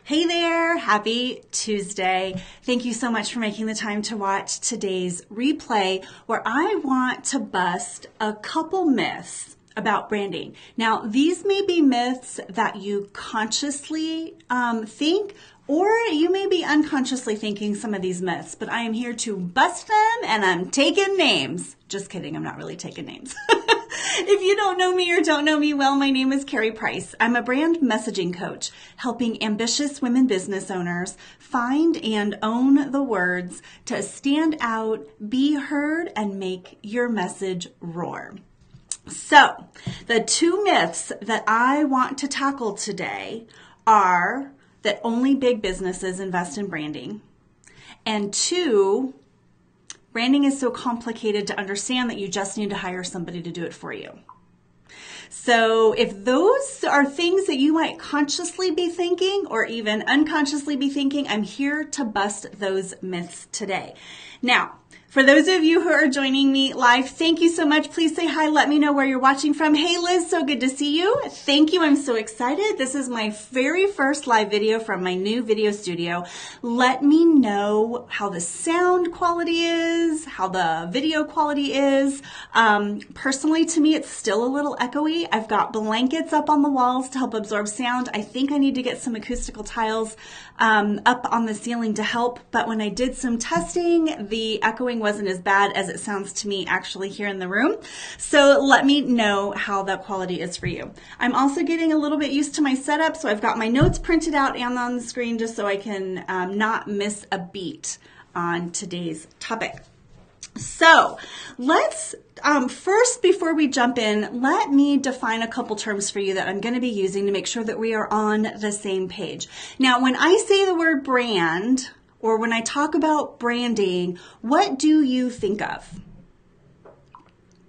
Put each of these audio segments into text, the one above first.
Hey there, happy Tuesday. Thank you so much for making the time to watch today's replay where I want to bust a couple myths about branding. Now, these may be myths that you consciously think, or you may be unconsciously thinking some of these myths, but I am here to bust them and I'm taking names. Just kidding, I'm not really taking names. If you don't know me or don't know me well, my name is Karie Price. I'm a brand messaging coach, helping ambitious women business owners find and own the words to stand out, be heard, and make your message roar. So, the two myths that I want to tackle today are that only big businesses invest in branding, and two, branding is so complicated to understand that you just need to hire somebody to do it for you. So if those are things that you might consciously be thinking or even unconsciously be thinking, I'm here to bust those myths today. Now, for those of you who are joining me live, thank you so much. Please say hi. Let me know where you're watching from. Hey, Liz, so good to see you. Thank you. I'm so excited. This is my very first live video from my new video studio. Let me know how the sound quality is, how the video quality is. Personally, to me, it's still a little echoey. I've got blankets up on the walls to help absorb sound. I think I need to get some acoustical tiles up on the ceiling to help. But when I did some testing, the echoing wasn't as bad as it sounds to me actually here in the room. So let me know how the quality is for you. I'm also getting a little bit used to my setup, so I've got my notes printed out and on the screen just so I can not miss a beat on today's topic. So let's first, before we jump in, let me define a couple terms for you that I'm going to be using to make sure that we are on the same page. Now, when I say the word brand, or when I talk about branding, what do you think of?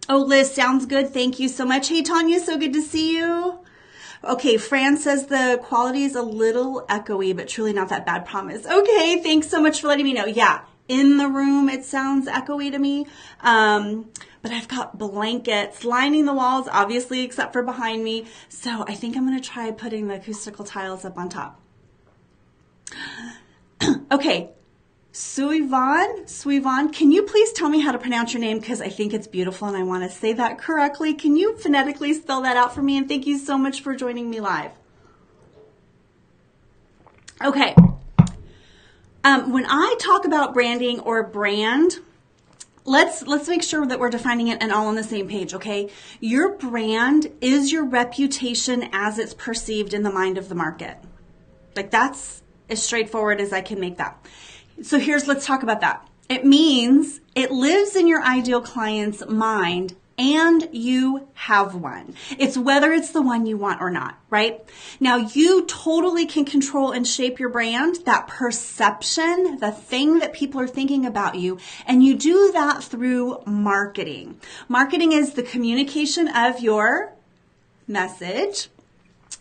Oh, Liz, sounds good. Thank you so much. Hey, Tanya, so good to see you. Okay, Fran says the quality is a little echoey, but truly not that bad, promise. Okay, thanks so much for letting me know. Yeah, in the room, it sounds echoey to me. But I've got blankets lining the walls, obviously, except for behind me. So I think I'm going to try putting the acoustical tiles up on top. Okay, Suivan, can you please tell me how to pronounce your name? Because I think it's beautiful and I want to say that correctly. Can you phonetically spell that out for me? And thank you so much for joining me live. Okay, when I talk about branding or brand, let's make sure that we're defining it and all on the same page, okay? Your brand is your reputation as it's perceived in the mind of the market. Like that's as straightforward as I can make that. So let's talk about that. It means it lives in your ideal client's mind and you have one. It's whether it's the one you want or not, right? Now you totally can control and shape your brand, that perception, the thing that people are thinking about you, and you do that through marketing. Marketing is the communication of your message,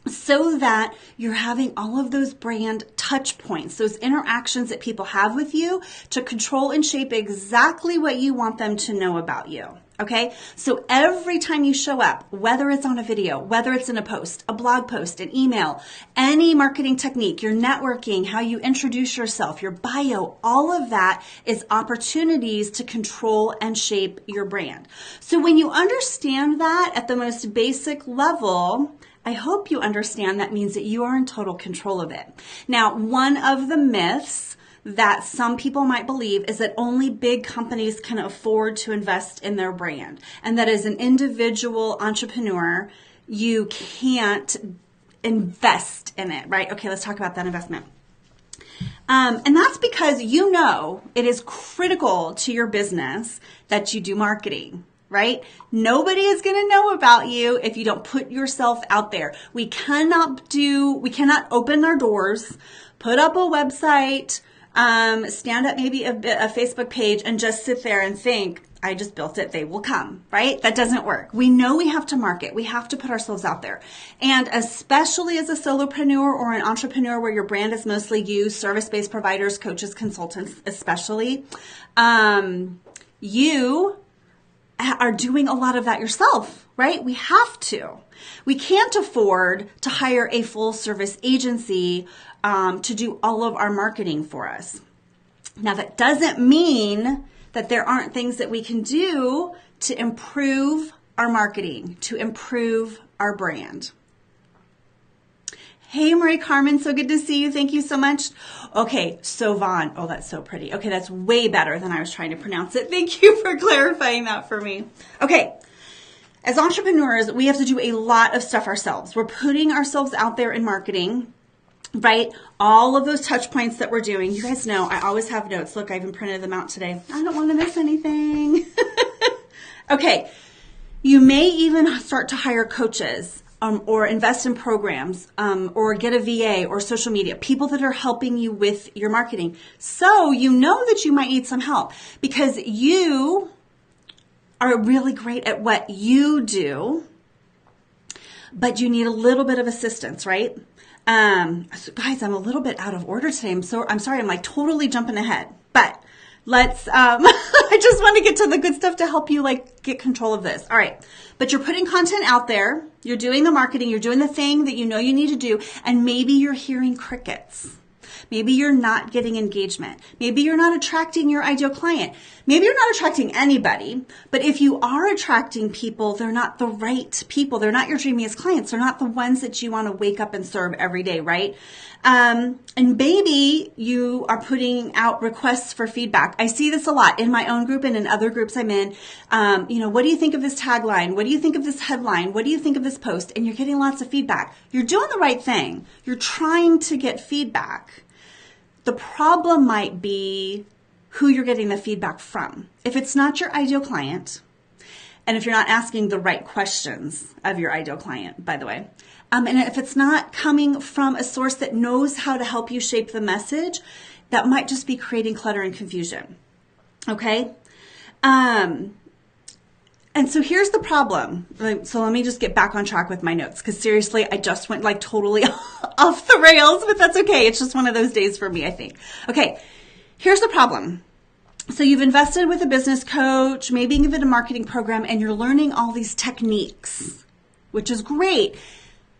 so that you're having all of those brand touch points, those interactions that people have with you to control and shape exactly what you want them to know about you. Okay, so every time you show up, whether it's on a video, whether it's in a post, a blog post, an email, any marketing technique, your networking, how you introduce yourself, your bio, all of that is opportunities to control and shape your brand. So when you understand that at the most basic level, I hope you understand that means that you are in total control of it. Now, one of the myths that some people might believe is that only big companies can afford to invest in their brand, and that as an individual entrepreneur, you can't invest in it, right? Okay, let's talk about that investment. And that's because you know it is critical to your business that you do marketing. Right? Nobody is going to know about you if you don't put yourself out there. We cannot open our doors, put up a website, stand up maybe a Facebook page and just sit there and think, I just built it, they will come, right? That doesn't work. We know we have to market. We have to put ourselves out there. And especially as a solopreneur or an entrepreneur where your brand is mostly you, service-based providers, coaches, consultants, especially, you are doing a lot of that yourself, right? We have to. We can't afford to hire a full service agency to do all of our marketing for us. Now, that doesn't mean that there aren't things that we can do to improve our marketing, to improve our brand. Hey, Marie Carmen, so good to see you. Thank you so much. Okay, Sauvon. Oh, that's so pretty. Okay, that's way better than I was trying to pronounce it. Thank you for clarifying that for me. Okay, as entrepreneurs, we have to do a lot of stuff ourselves. We're putting ourselves out there in marketing, right? All of those touch points that we're doing. You guys know I always have notes. Look, I even printed them out today. I don't want to miss anything. Okay, you may even start to hire coaches. Or invest in programs, or get a VA or social media, people that are helping you with your marketing. So you know that you might need some help because you are really great at what you do, but you need a little bit of assistance, right? So guys, I'm a little bit out of order today. I'm sorry. I'm like totally jumping ahead, but let's, I just want to get to the good stuff to help you like get control of this. All right. But you're putting content out there. You're doing the marketing. You're doing the thing that you know you need to do. And maybe you're hearing crickets. Maybe you're not getting engagement. Maybe you're not attracting your ideal client. Maybe you're not attracting anybody. But if you are attracting people, they're not the right people. They're not your dreamiest clients. They're not the ones that you want to wake up and serve every day, right? And maybe you are putting out requests for feedback. I see this a lot in my own group and in other groups I'm in. What do you think of this tagline? What do you think of this headline? What do you think of this post? And you're getting lots of feedback. You're doing the right thing. You're trying to get feedback. The problem might be who you're getting the feedback from. If it's not your ideal client, and if you're not asking the right questions of your ideal client, by the way, and if it's not coming from a source that knows how to help you shape the message, that might just be creating clutter and confusion. Okay? And so here's the problem. So let me just get back on track with my notes because seriously, I just went like totally off the rails, but that's okay. It's just one of those days for me, I think. Okay, here's the problem. So you've invested with a business coach, maybe even a marketing program, and you're learning all these techniques, which is great.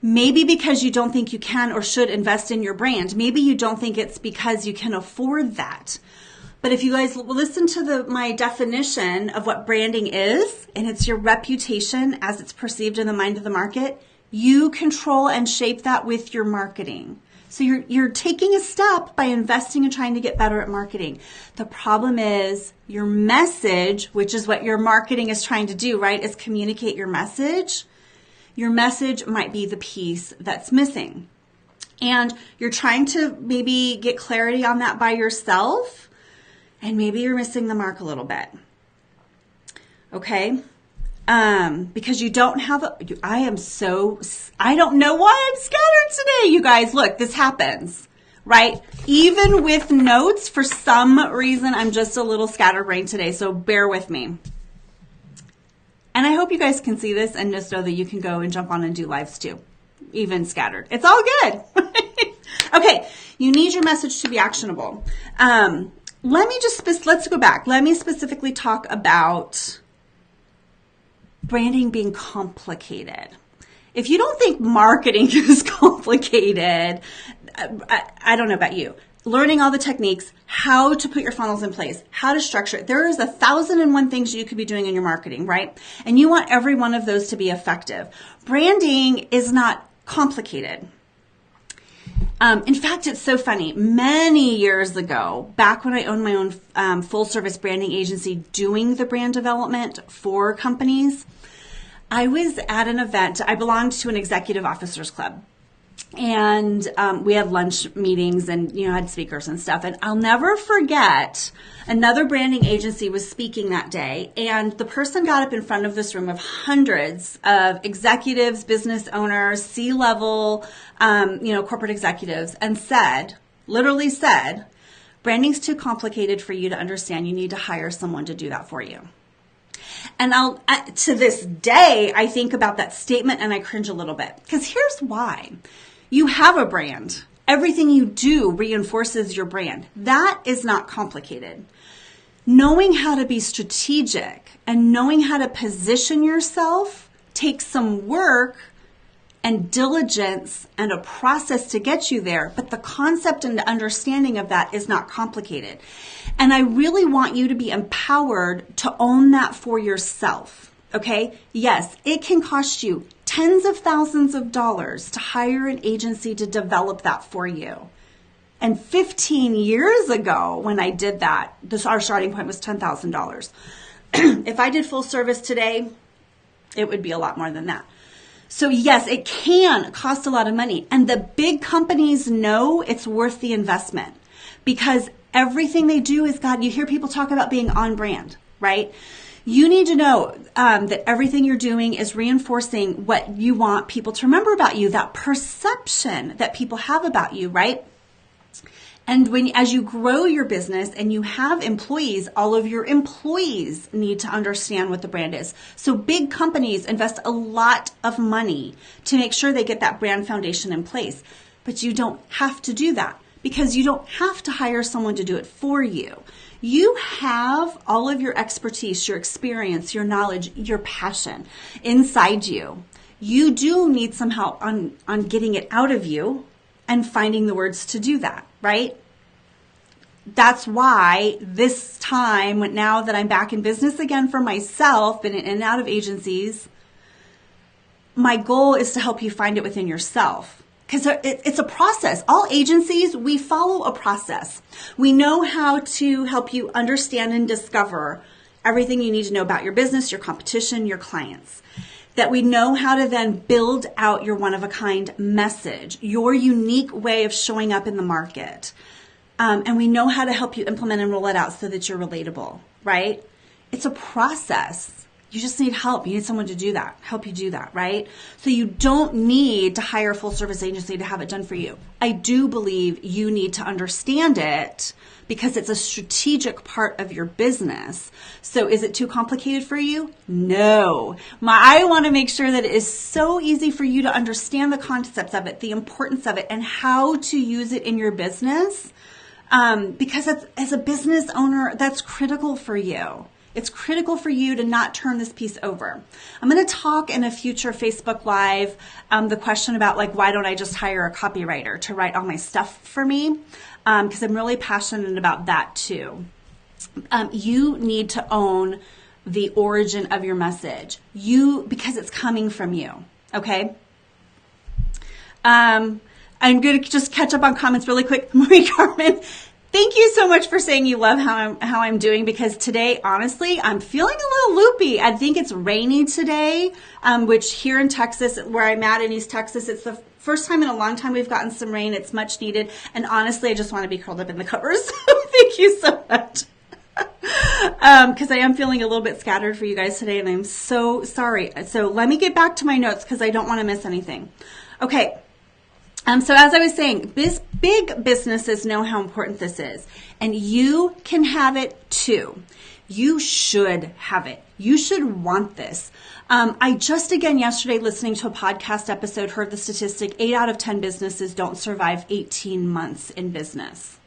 Maybe because you don't think you can or should invest in your brand. Maybe you don't think it's because you can afford that. But if you guys listen to my definition of what branding is, and it's your reputation as it's perceived in the mind of the market, you control and shape that with your marketing. So you're taking a step by investing and trying to get better at marketing. The problem is your message, which is what your marketing is trying to do, right, is communicate your message. Your message might be the piece that's missing. And you're trying to maybe get clarity on that by yourself. And maybe you're missing the mark a little bit. Okay? Because you don't have I don't know why I'm scattered today, you guys. Look, this happens, right? Even with notes, for some reason, I'm just a little scatterbrained today, so bear with me. And I hope you guys can see this and just know that you can go and jump on and do lives too, even scattered. It's all good. Okay, you need your message to be actionable. Let's go back. Let me specifically talk about branding being complicated. If you don't think marketing is complicated, I don't know about you. Learning all the techniques, how to put your funnels in place, how to structure it. There is 1,001 things you could be doing in your marketing, right? And you want every one of those to be effective. Branding is not complicated. In fact, it's so funny. Many years ago, back when I owned my own full service branding agency doing the brand development for companies, I was at an event. I belonged to an executive officers club. And we had lunch meetings and, had speakers and stuff. And I'll never forget, another branding agency was speaking that day. And the person got up in front of this room of hundreds of executives, business owners, C-level, corporate executives, and literally said, branding's too complicated for you to understand. You need to hire someone to do that for you. And to this day, I think about that statement and I cringe a little bit. Because here's why. You have a brand. Everything you do reinforces your brand. That is not complicated. Knowing how to be strategic and knowing how to position yourself takes some work and diligence and a process to get you there. But the concept and the understanding of that is not complicated. And I really want you to be empowered to own that for yourself. Okay? Yes, it can cost you tens of thousands of dollars to hire an agency to develop that for you. And 15 years ago when I did that, our starting point was $10,000. If I did full service today, it would be a lot more than that. So yes, it can cost a lot of money. And the big companies know it's worth the investment because everything they do is, God, you hear people talk about being on brand, right? You need to know that everything you're doing is reinforcing what you want people to remember about you, that perception that people have about you, right? And as you grow your business and you have employees, all of your employees need to understand what the brand is. So big companies invest a lot of money to make sure they get that brand foundation in place. But you don't have to do that because you don't have to hire someone to do it for you. You have all of your expertise, your experience, your knowledge, your passion inside you. You do need some help on getting it out of you and finding the words to do that, right? That's why this time, now that I'm back in business again for myself and in and out of agencies, my goal is to help you find it within yourself. Because it's a process. All agencies, we follow a process. We know how to help you understand and discover everything you need to know about your business, your competition, your clients. That we know how to then build out your one-of-a-kind message, your unique way of showing up in the market. And we know how to help you implement and roll it out so that you're relatable, right? It's a process. You just need help. You need someone to do that, help you do that, right? So you don't need to hire a full service agency to have it done for you. I do believe you need to understand it because it's a strategic part of your business. So is it too complicated for you? No. I want to make sure that it is so easy for you to understand the concepts of it, the importance of it, and how to use it in your business. Because as a business owner, that's critical for you. It's critical for you to not turn this piece over. I'm going to talk in a future Facebook Live the question about why don't I just hire a copywriter to write all my stuff for me? Because I'm really passionate about that too. You need to own the origin of your message. Because it's coming from you. Okay. I'm going to just catch up on comments really quick. Marie Carmen, thank you so much for saying you love how I'm doing, because today, honestly, I'm feeling a little loopy. I think it's rainy today, which here in Texas, where I'm at in East Texas, it's the first time in a long time we've gotten some rain. It's much needed. And honestly, I just want to be curled up in the covers. Thank you so much. Because I am feeling a little bit scattered for you guys today, and I'm so sorry. So let me get back to my notes because I don't want to miss anything. Okay. So as I was saying, big businesses know how important this is, and you can have it too. You should have it. You should want this. I just, again, yesterday, listening to a podcast episode, heard the statistic, 8 out of 10 businesses don't survive 18 months in business.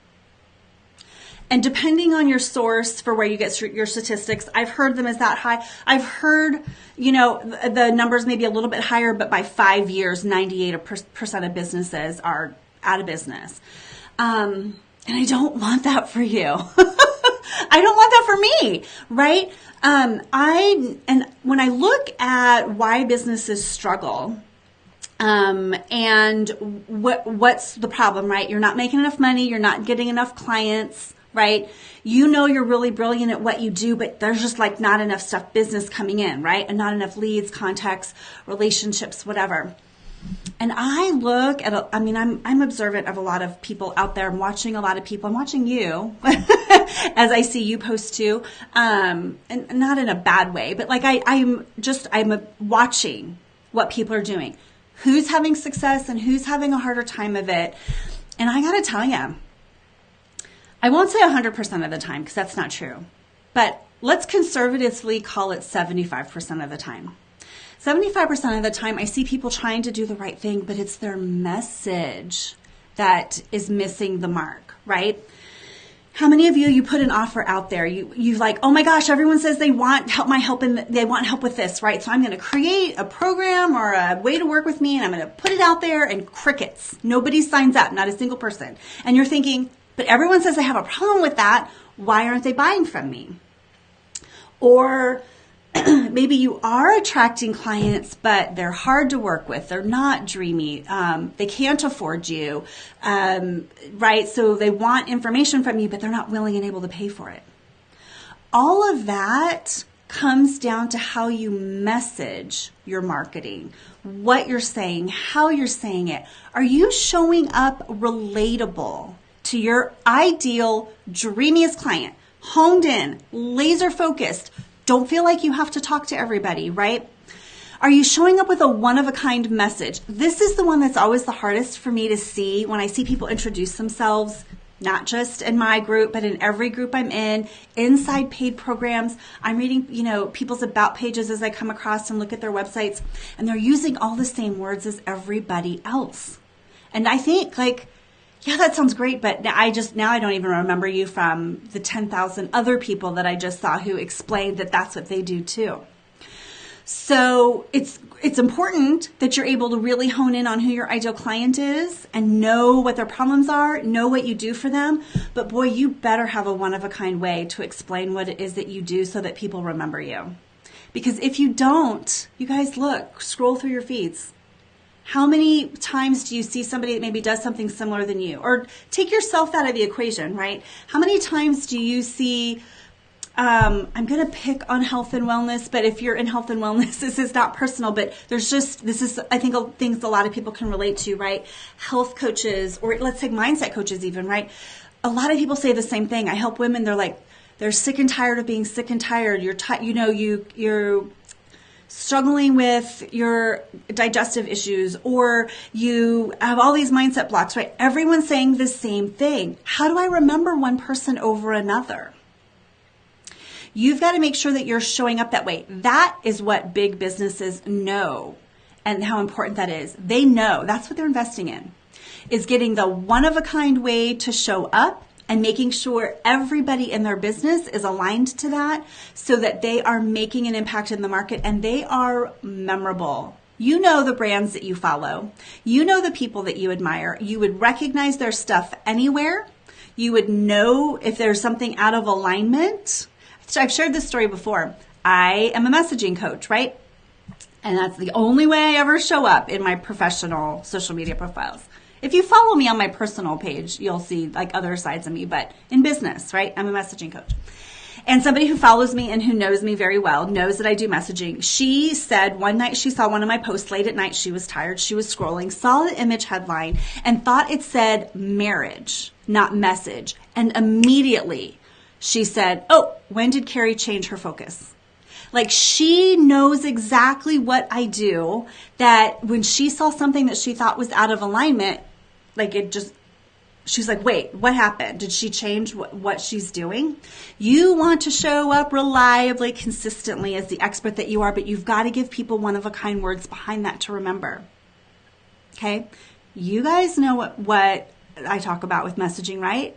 And depending on your source for where you get your statistics, I've heard them as that high. I've heard, the numbers may be a little bit higher, but by 5 years, 98% of businesses are out of business. And I don't want that for you. I don't want that for me, right? And when I look at why businesses struggle, and what's the problem, right? You're not making enough money. You're not getting enough clients. Right? You're really brilliant at what you do, but there's just not enough business coming in, right? And not enough leads, contacts, relationships, whatever. And I look at, I'm observant of a lot of people out there. I'm watching a lot of people. I'm watching you as I see you post too. And not in a bad way, but I'm watching what people are doing, who's having success and who's having a harder time of it. And I got to tell you, I won't say 100% of the time because that's not true, but let's conservatively call it 75% of the time. 75% of the time I see people trying to do the right thing, but it's their message that is missing the mark, right? How many of you put an offer out there? You like, oh my gosh, everyone says they want help and they want help with this, right? So I'm going to create a program or a way to work with me and I'm going to put it out there and crickets. Nobody signs up, not a single person. And you're thinking, but everyone says they have a problem with that. Why aren't they buying from me? Or maybe you are attracting clients, but they're hard to work with. They're not dreamy. They can't afford you, right? So they want information from you, but they're not willing and able to pay for it. All of that comes down to how you message your marketing, what you're saying, how you're saying it. Are you showing up relatable to your ideal, dreamiest client? Honed in, laser focused. Don't feel like you have to talk to everybody, right? Are you showing up with a one-of-a-kind message? This is the one that's always the hardest for me to see when I see people introduce themselves, not just in my group, but in every group I'm in, inside paid programs. I'm reading, people's about pages as I come across and look at their websites, and they're using all the same words as everybody else. And I think yeah, that sounds great, but now I don't even remember you from the 10,000 other people that I just saw who explained that that's what they do too. So it's important that you're able to really hone in on who your ideal client is and know what their problems are, know what you do for them. But boy, you better have a one-of-a-kind way to explain what it is that you do so that people remember you. Because if you don't, you guys scroll through your feeds. How many times do you see somebody that maybe does something similar than you? Or take yourself out of the equation, right? How many times do you see, I'm going to pick on health and wellness, but if you're in health and wellness, this is not personal, but this is, I think, things a lot of people can relate to, right? Health coaches, or let's take mindset coaches even, right? A lot of people say the same thing. I help women, they're sick and tired of being sick and tired. You're struggling with your digestive issues, or you have all these mindset blocks, right? Everyone's saying the same thing. How do I remember one person over another? You've got to make sure that you're showing up that way. That is what big businesses know and how important that is. They know that's what they're investing in, is getting the one-of-a-kind way to show up and making sure everybody in their business is aligned to that so that they are making an impact in the market and they are memorable. You know the brands that you follow. You know the people that you admire. You would recognize their stuff anywhere. You would know if there's something out of alignment. So I've shared this story before. I am a messaging coach, right? And that's the only way I ever show up in my professional social media profiles. If you follow me on my personal page, you'll see other sides of me, but in business, right? I'm a messaging coach. And somebody who follows me and who knows me very well knows that I do messaging. She said one night she saw one of my posts late at night. She was tired. She was scrolling, saw the image headline and thought it said marriage, not message. And immediately she said, oh, when did Karie change her focus? She knows exactly what I do, that when she saw something that she thought was out of alignment, she's like, wait, what happened? Did she change what she's doing? You want to show up reliably, consistently as the expert that you are, but you've got to give people one-of-a-kind words behind that to remember. Okay? You guys know what I talk about with messaging, right?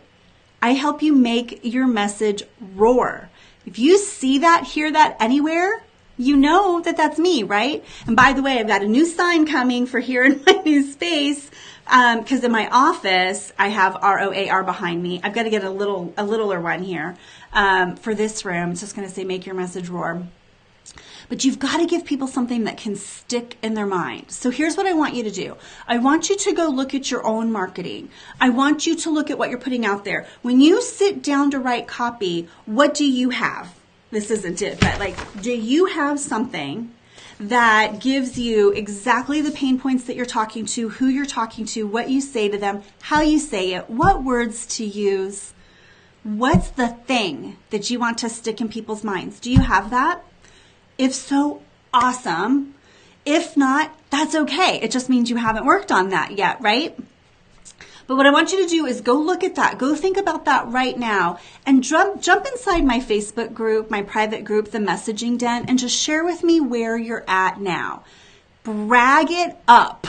I help you make your message roar. If you see that, hear that anywhere, you know that that's me, right? And by the way, I've got a new sign coming for here in my new space, because in my office, I have ROAR behind me. I've got to get a littler one here for this room. It's just going to say, make your message roar. But you've got to give people something that can stick in their mind. So here's what I want you to do. I want you to go look at your own marketing. I want you to look at what you're putting out there. When you sit down to write copy, what do you have? This isn't it, but do you have something that gives you exactly the pain points that you're talking to, who you're talking to, what you say to them, how you say it, what words to use? What's the thing that you want to stick in people's minds? Do you have that? If so, awesome. If not, that's okay. It just means you haven't worked on that yet, right? But what I want you to do is go look at that. Go think about that right now and jump inside my Facebook group, my private group, the Messaging Den, and just share with me where you're at now. Brag it up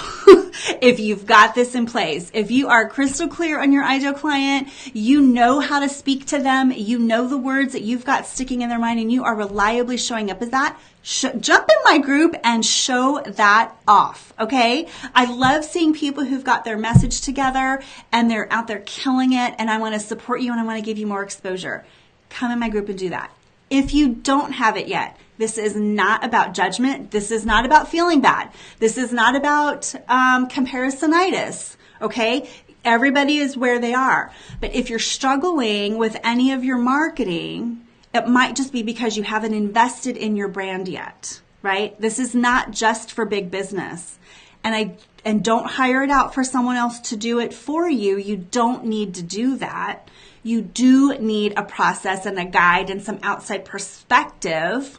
if you've got this in place. If you are crystal clear on your ideal client, you know how to speak to them, you know the words that you've got sticking in their mind, and you are reliably showing up as that, jump in my group and show that off, okay? I love seeing people who've got their message together and they're out there killing it, and I want to support you and I want to give you more exposure. Come in my group and do that. If you don't have it yet, this is not about judgment. This is not about feeling bad. This is not about comparisonitis, okay? Everybody is where they are. But if you're struggling with any of your marketing, it might just be because you haven't invested in your brand yet, right? This is not just for big business. And don't hire it out for someone else to do it for you. You don't need to do that. You do need a process and a guide and some outside perspective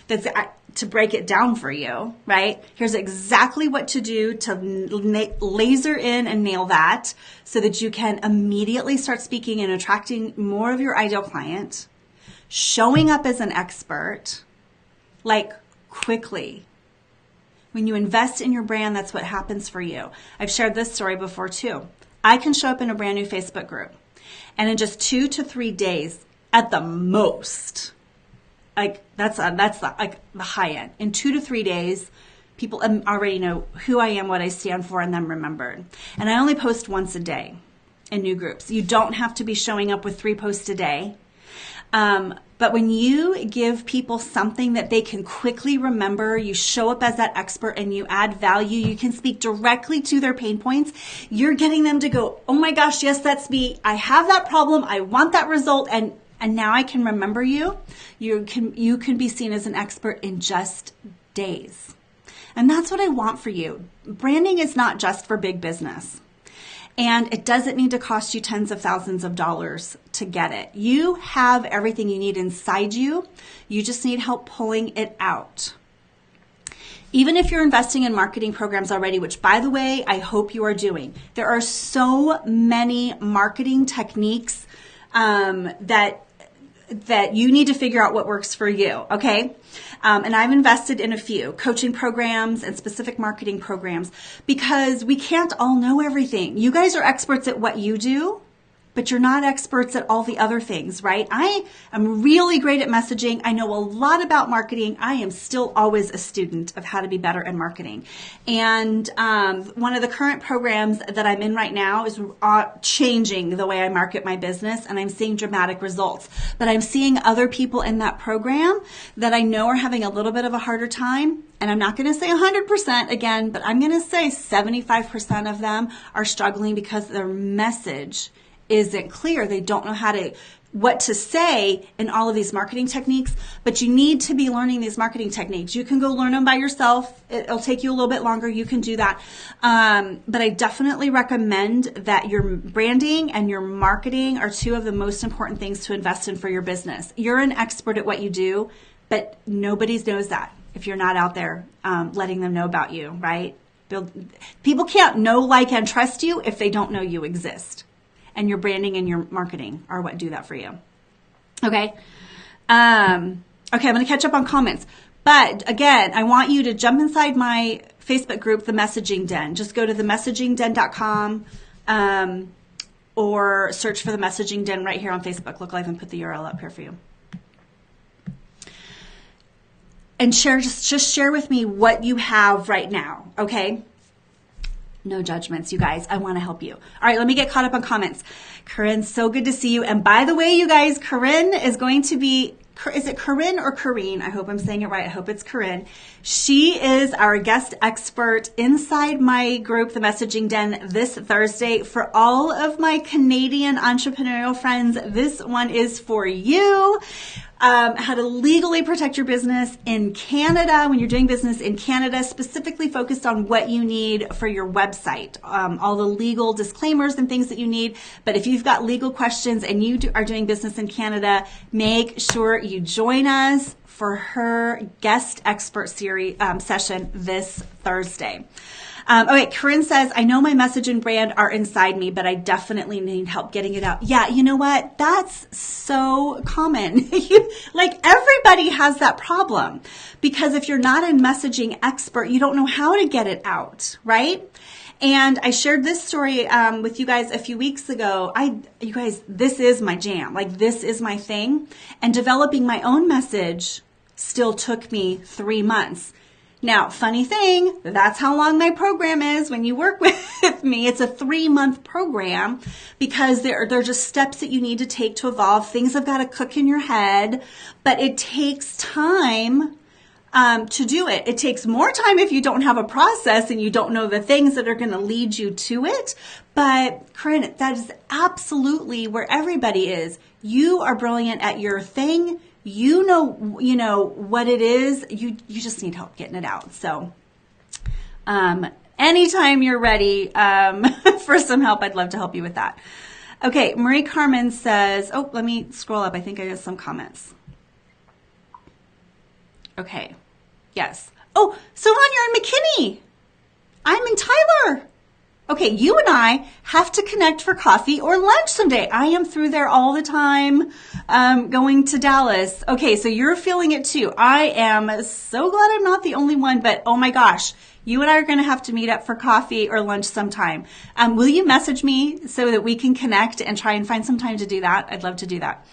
that's to break it down for you, right? Here's exactly what to do to laser in and nail that so that you can immediately start speaking and attracting more of your ideal client, showing up as an expert, like quickly. When you invest in your brand, that's what happens for you. I've shared this story before too. I can show up in a brand new Facebook group, and in just 2 to 3 days at the most, like that's the high end. In 2 to 3 days, people already know who I am, what I stand for, and them remembered. And I only post once a day in new groups. You don't have to be showing up with 3 posts a day. But when you give people something that they can quickly remember, you show up as that expert and you add value, you can speak directly to their pain points. You're getting them to go, oh my gosh, yes, that's me. I have that problem. I want that result. And now I can remember you. You can be seen as an expert in just days. And that's what I want for you. Branding is not just for big business. And it doesn't need to cost you tens of thousands of dollars to get it. You have everything you need inside you. You just need help pulling it out. Even if you're investing in marketing programs already, which by the way, I hope you are doing. There are so many marketing techniques that you need to figure out what works for you, okay? And I've invested in a few coaching programs and specific marketing programs because we can't all know everything. You guys are experts at what you do, but you're not experts at all the other things, right? I am really great at messaging. I know a lot about marketing. I am still always a student of how to be better at marketing. And one of the current programs that I'm in right now is changing the way I market my business, and I'm seeing dramatic results. But I'm seeing other people in that program that I know are having a little bit of a harder time. And I'm not going to say 100% again, but I'm going to say 75% of them are struggling because their message isn't clear. They don't know what to say in all of these marketing techniques, but you need to be learning these marketing techniques. You can go learn them by yourself. It'll take you a little bit longer. You can do that. But I definitely recommend that your branding and your marketing are 2 of the most important things to invest in for your business. You're an expert at what you do, but nobody knows that if you're not out there letting them know about you, right? People can't know, like, and trust you if they don't know you exist. And your branding and your marketing are what do that for you. Okay. I'm going to catch up on comments. But again, I want you to jump inside my Facebook group, The Messaging Den. Just go to themessagingden.com or search for The Messaging Den right here on Facebook. Look, I even put the URL up here for you. And just share with me what you have right now. Okay. No judgments, you guys. I want to help you. All right, let me get caught up on comments. Corinne, so good to see you. And by the way, you guys, Corinne is going to be, is it Corinne or Karine? I hope I'm saying it right. I hope it's Corinne. She is our guest expert inside my group, The Messaging Den, this Thursday. For all of my Canadian entrepreneurial friends, this one is for you. How to legally protect your business in Canada when you're doing business in Canada, specifically focused on what you need for your website, all the legal disclaimers and things that you need. But if you've got legal questions and you are doing business in Canada, make sure you join us for her guest expert series session this Thursday. Okay, Corinne says, I know my message and brand are inside me, but I definitely need help getting it out. Yeah, you know what? That's so common. Like everybody has that problem because if you're not a messaging expert, you don't know how to get it out, right? And I shared this story with you guys a few weeks ago. You guys, this is my jam. Like this is my thing. And developing my own message still took me 3 months. Now, funny thing, that's how long my program is when you work with me. It's a 3-month program because there are just steps that you need to take to evolve. Things have got to cook in your head, but it takes time to do it. It takes more time if you don't have a process and you don't know the things that are going to lead you to it. But Corinne, that is absolutely where everybody is. You are brilliant at your thing. You know what it is. You just need help getting it out. So, anytime you're ready, for some help, I'd love to help you with that. Okay. Marie Carmen says, oh, let me scroll up. I think I got some comments. Okay. Yes. Oh, Sylvan, you're in McKinney. I'm in Tyler. Okay, you and I have to connect for coffee or lunch someday. I am through there all the time, going to Dallas. Okay, so you're feeling it too. I am so glad I'm not the only one, but oh my gosh, you and I are going to have to meet up for coffee or lunch sometime. Will you message me so that we can connect and try and find some time to do that? I'd love to do that.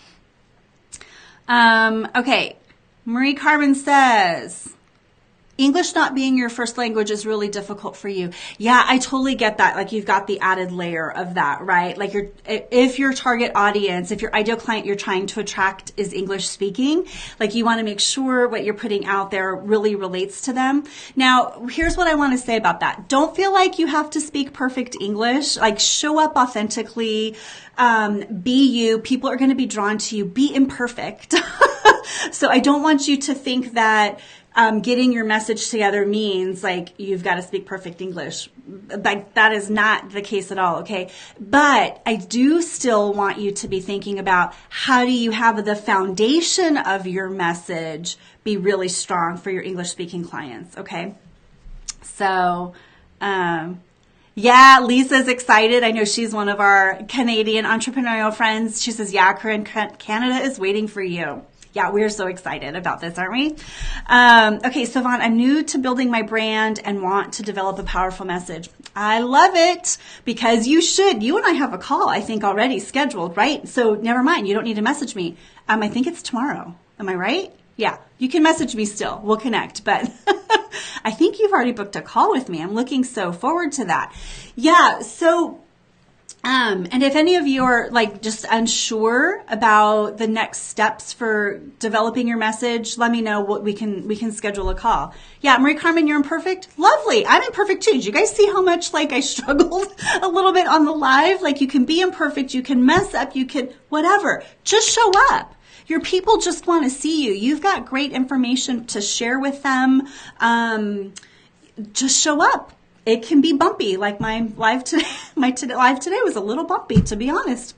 Okay, Marie Carmen says, English not being your first language is really difficult for you. Yeah, I totally get that. Like you've got the added layer of that, right? Like if your target audience, if your ideal client you're trying to attract is English speaking, like you want to make sure what you're putting out there really relates to them. Now, here's what I want to say about that. Don't feel like you have to speak perfect English. Like show up authentically, be you. People are going to be drawn to you. Be imperfect. So I don't want you to think that getting your message together means like you've got to speak perfect English. Like that is not the case at all, okay? But I do still want you to be thinking about how do you have the foundation of your message be really strong for your English speaking clients, okay? So, yeah, Lisa's excited. I know she's one of our Canadian entrepreneurial friends. She says, yeah, Corinne, Canada is waiting for you. Yeah, we're so excited about this, aren't we? Okay, Sylvan, I'm new to building my brand and want to develop a powerful message. I love it because you should. You and I have a call, I think, already scheduled, right? So never mind. You don't need to message me. I think it's tomorrow. Am I right? Yeah, you can message me still. We'll connect, but I think you've already booked a call with me. I'm looking so forward to that. Yeah, so and if any of you are like just unsure about the next steps for developing your message, let me know what we can schedule a call. Yeah, Marie Carmen, you're imperfect. Lovely. I'm imperfect too. Did you guys see how much like I struggled a little bit on the live? Like you can be imperfect, you can mess up, you can whatever. Just show up. Your people just want to see you. You've got great information to share with them. Just show up. It can be bumpy, like my live today. Live today was a little bumpy, to be honest.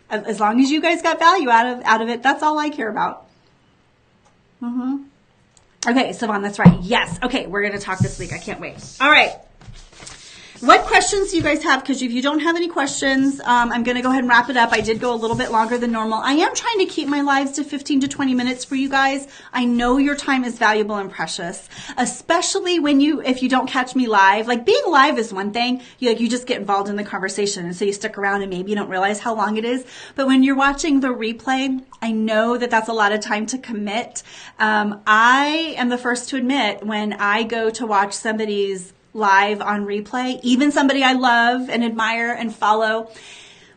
As long as you guys got value out of it, that's all I care about. Okay, Sylvan, that's right. Yes. Okay, we're going to talk this week. I can't wait. All right. What questions do you guys have? Because if you don't have any questions, I'm going to go ahead and wrap it up. I did go a little bit longer than normal. I am trying to keep my lives to 15 to 20 minutes for you guys. I know your time is valuable and precious, especially if you don't catch me live. Like being live is one thing. You just get involved in the conversation, and so you stick around and maybe you don't realize how long it is. But when you're watching the replay, I know that that's a lot of time to commit. I am the first to admit when I go to watch somebody's live on replay, even somebody I love and admire and follow,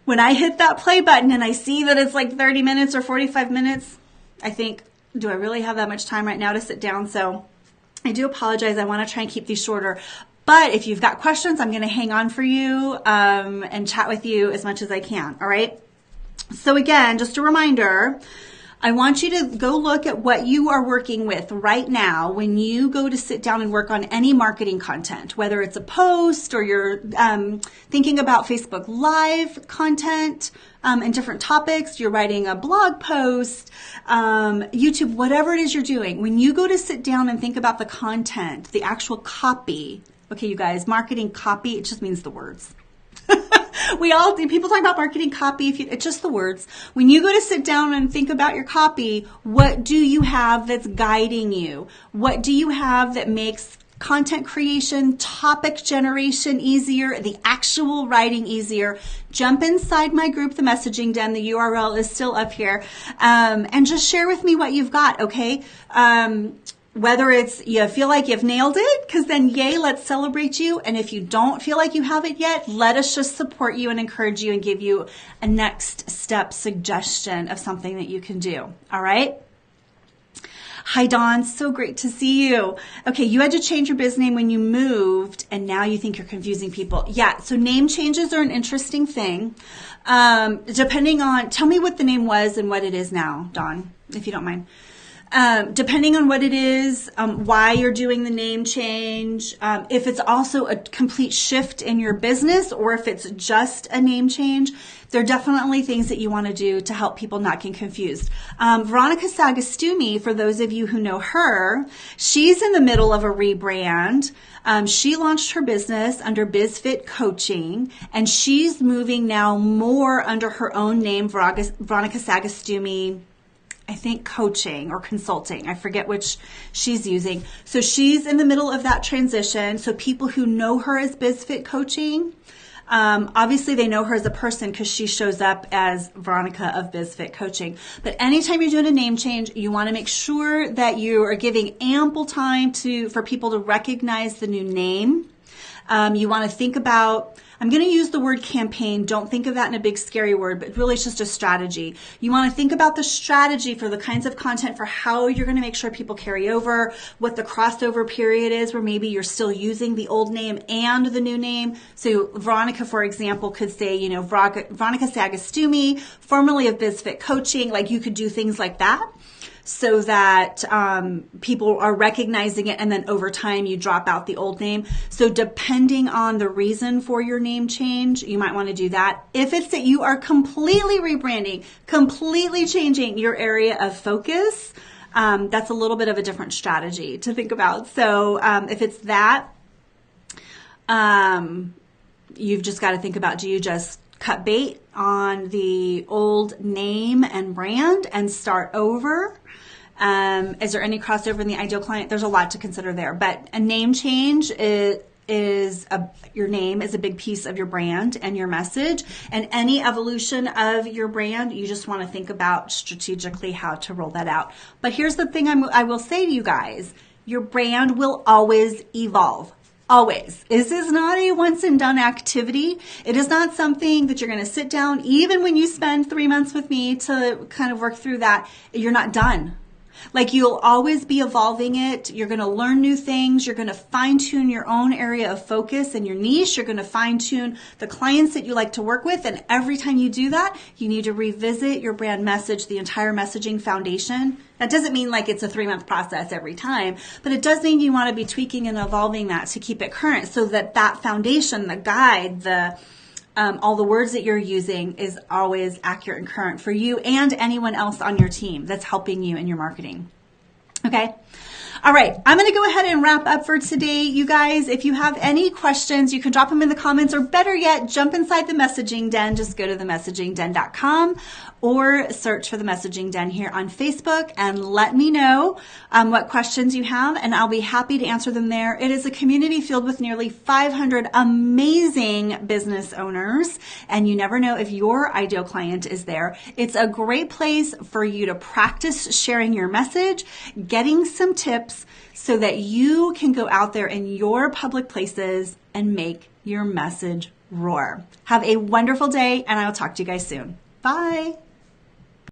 when I hit that play button and I see that it's like 30 minutes or 45 minutes, I think, do I really have that much time right now to sit down? So I do apologize. I want to try and keep these shorter. But if you've got questions, I'm going to hang on for you and chat with you as much as I can. All right. So again, just a reminder, I want you to go look at what you are working with right now when you go to sit down and work on any marketing content, whether it's a post or you're thinking about Facebook Live content and different topics, you're writing a blog post, YouTube, whatever it is you're doing. When you go to sit down and think about the content, the actual copy, Okay, you guys, marketing copy, it just means the words. We all do. People talk about marketing copy. It's just the words. When you go to sit down and think about your copy, what do you have that's guiding you? What do you have that makes content creation, topic generation easier, the actual writing easier? Jump inside my group, The Messaging Den. The URL is still up here. And just share with me what you've got, okay? Whether it's you feel like you've nailed it, because then yay, let's celebrate you. And if you don't feel like you have it yet, let us just support you and encourage you and give you a next step suggestion of something that you can do. All right? Hi, Dawn. So great to see you. Okay, you had to change your biz name when you moved, and now you think you're confusing people. Yeah, so name changes are an interesting thing. Depending on, tell me what the name was and what it is now, Dawn, if you don't mind. Depending on what it is, why you're doing the name change, if it's also a complete shift in your business or if it's just a name change, there are definitely things that you want to do to help people not get confused. Veronica Sagastumi, for those of you who know her, she's in the middle of a rebrand. She launched her business under BizFit Coaching, and she's moving now more under her own name, Veronica Sagastumi, I think coaching or consulting. I forget which she's using. So she's in the middle of that transition. So people who know her as BizFit Coaching, obviously they know her as a person because she shows up as Veronica of BizFit Coaching. But anytime you're doing a name change, you want to make sure that you are giving ample time for people to recognize the new name. You want to think about, I'm going to use the word campaign. Don't think of that in a big scary word, but really it's just a strategy. You want to think about the strategy for the kinds of content for how you're going to make sure people carry over, what the crossover period is where maybe you're still using the old name and the new name. So Veronica, for example, could say, Veronica Sagastumi, formerly of BizFit Coaching. Like you could do things like that, so that people are recognizing it, and then over time you drop out the old name. So depending on the reason for your name change, you might want to do that. If it's that you are completely rebranding, completely changing your area of focus, that's a little bit of a different strategy to think about. So if it's that, you've just got to think about, do you just cut bait on the old name and brand and start over? Is there any crossover in the ideal client? There's a lot to consider there, but a name change your name is a big piece of your brand and your message, and any evolution of your brand, you just want to think about strategically how to roll that out. But here's the thing I will say to you guys, your brand will always evolve. Always. This is not a once and done activity. It is not something that you're going to sit down, even when you spend 3 months with me to kind of work through that, you're not done. Like you'll always be evolving it. You're going to learn new things. You're going to fine tune your own area of focus and your niche. You're going to fine tune the clients that you like to work with. And every time you do that, you need to revisit your brand message, the entire messaging foundation. That doesn't mean like it's a 3-month process every time, but it does mean you want to be tweaking and evolving that to keep it current, so that foundation, the guide, all the words that you're using is always accurate and current for you and anyone else on your team that's helping you in your marketing. Okay. All right. I'm going to go ahead and wrap up for today. You guys, if you have any questions, you can drop them in the comments, or better yet, jump inside the Messaging Den. Just go to themessagingden.com or search for the Messaging Den here on Facebook and let me know what questions you have, and I'll be happy to answer them there. It is a community filled with nearly 500 amazing business owners, and you never know if your ideal client is there. It's a great place for you to practice sharing your message, getting some tips so that you can go out there in your public places and make your message roar. Have a wonderful day, and I'll talk to you guys soon. Bye.